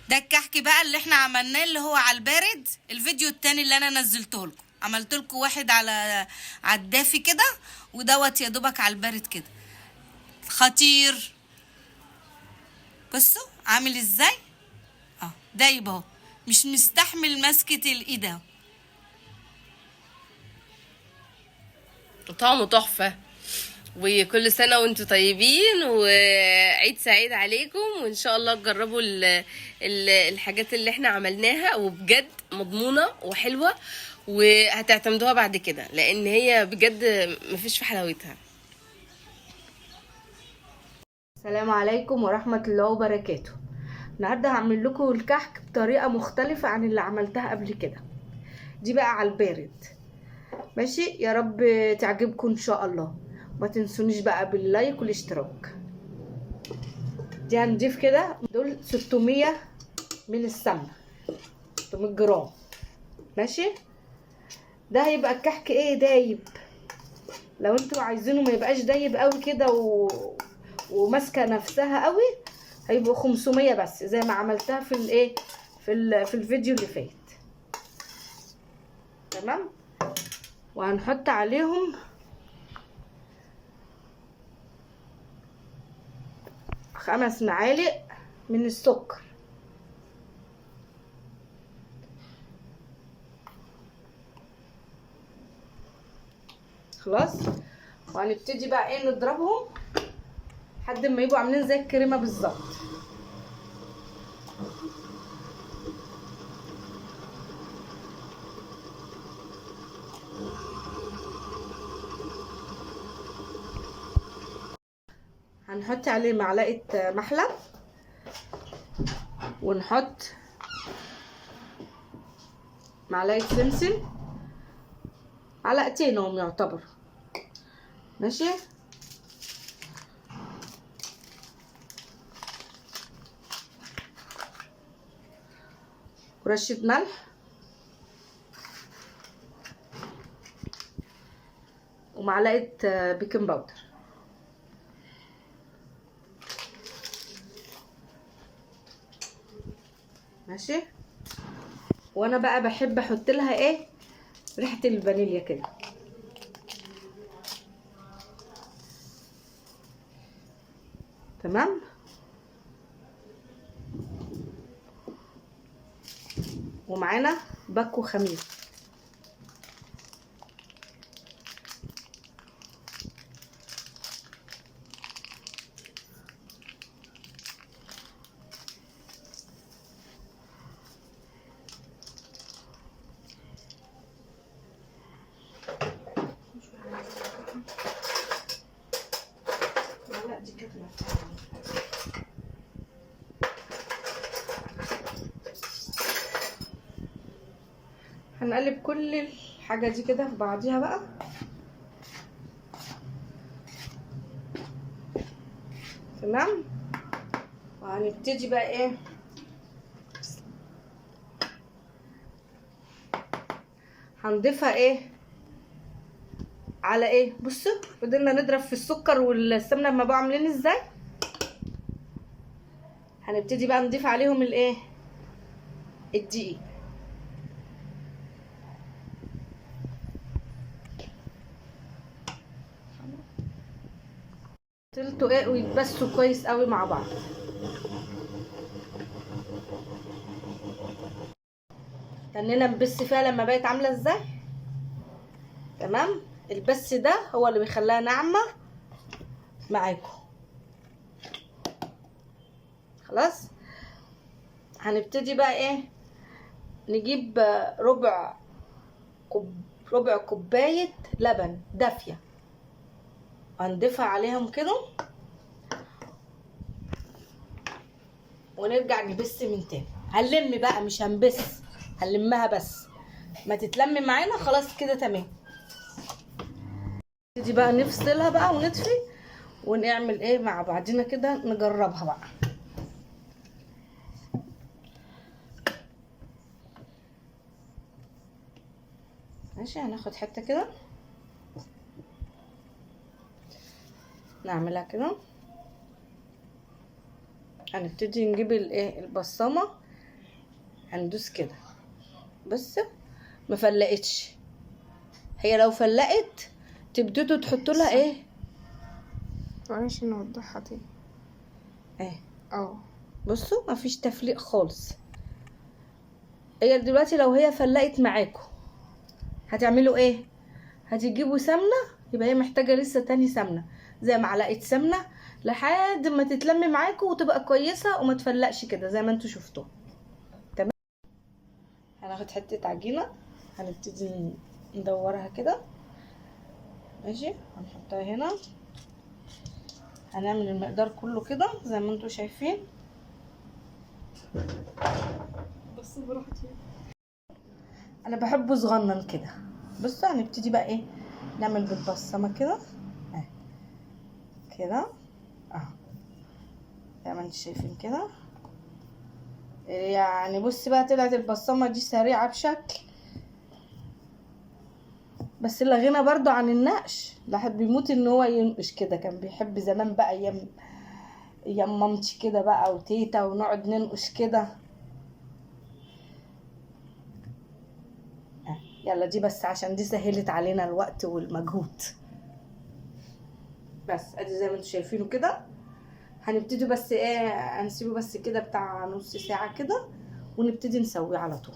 ده الكحك بقى اللي احنا عملناه اللي هو على البارد. الفيديو التاني اللي انا نزلته لكم عملت لكم واحد على الدافي كده، ودوت يا دوبك على البارد كده. خطير. بصوا عامل ازاي. دايب اهو، مش مستحمل مسكة الايد اهو. طعمه تحفة. وكل سنة وانتم طيبين، وعيد سعيد عليكم، وان شاء الله تجربوا الحاجات اللي احنا عملناها، وبجد مضمونة وحلوة، وهتعتمدوها بعد كده، لان هي بجد مفيش في حلاوتها. السلام عليكم ورحمة الله وبركاته. النهاردة هعمل لكم الكحك بطريقة مختلفة عن اللي عملتها قبل كده. دي بقى على البارد. ماشي، يا رب تعجبكم ان شاء الله. ما تنسونيش بقى باللايك والاشتراك. دي هنضيف كده دول 600 من السمنة، 600 جرام. ماشي، ده هيبقى الكحك ايه، دايب. لو انتوا عايزينه ما يبقاش دايب قوي كده وماسكه نفسها قوي، هيبقوا 500 بس زي ما عملتها في الايه، في الفيديو اللي فات. تمام. وهنحط عليهم 5 معالق من السكر. خلاص. وهنبتدي بقى ايه، نضربهم لحد ما يبقوا عاملين زي الكريمه بالظبط. هنحط عليه معلقه محلى، ونحط معلقه سمسم، معلقتين هم يعتبر. ماشي. ورشه ملح، ومعلقه بيكنج باودر. ماشي. وانا بقى بحب احط لها ايه، ريحه الفانيليا كده. تمام. ومعانا باكو خميره. هنقلب كل الحاجه دي كده في بعضيها بقى. تمام. وهنبتدي بقى ايه، هنضيفها ايه على ايه. بصوا فضلنا نضرب في السكر والسمنه لما بقوا عاملين ازاي. هنبتدي بقى نضيف عليهم الايه، الدقيق. تلتوا ايه ويتبسوا كويس قوي مع بعض. استنينا نبس فيها لما بقت عامله ازاي. تمام. البس ده هو اللي بيخليها ناعمه معاكم. خلاص. هنبتدي بقى ايه، نجيب ربع كوبايه لبن دافيه، هنضيفها عليهم كده، ونرجع نبس من تاني. هنلم بقى مش هنبس، هنلمها بس ما تتلم معانا. خلاص كده تمام. نبتدي بقى نفصلها بقى ونطفي، ونعمل ايه مع بعضنا كده، نجربها بقى. ماشي. هناخد حته كده نعملها كده. هنبتدي نجيب الايه، البصمه هندوس كده. بص ما فلقتش، هي لو فلقت تبتدوا تحطوا لها ايه؟ معلش نوضحها تاني. ايه بصوا مفيش تفليق خالص. هي دلوقتي لو هي فلقت معاكم هتعملوا ايه؟ هتجيبوا سمنه، يبقى هي محتاجه لسه تاني سمنه، زي معلقه سمنه لحد ما تتلم معاكم وتبقى كويسه وما تفلقش كده زي ما انتوا شفتوا. تمام. هناخد حته عجينه هنبتدي ندورها كده. ماشي، هنحطها هنا. هنعمل المقدار كله كده زي ما انتوا شايفين. بس براحتي. انا بحبه صغنن كده. بصوا هنبتدي بقى ايه، نعمل بالبصمه كده اهي كده اهو زي ما انتوا شايفين كده. يعني بصي بقى طلعت البصمه دي سريعه بشكل، بس لا غنى برضو عن النقش. الواحد بيموت ان هو ينقش كده، كان بيحب زمان بقى ايام مامتي كده بقى وتيتا، ونقعد ننقش كده. يلا دي بس عشان دي سهلت علينا الوقت والمجهود. بس ادي زي ما انتوا شايفينه كده. هنبتدي بس ايه، هنسيبه بس كده بتاع نص ساعة كده ونبتدي نسويه على طول.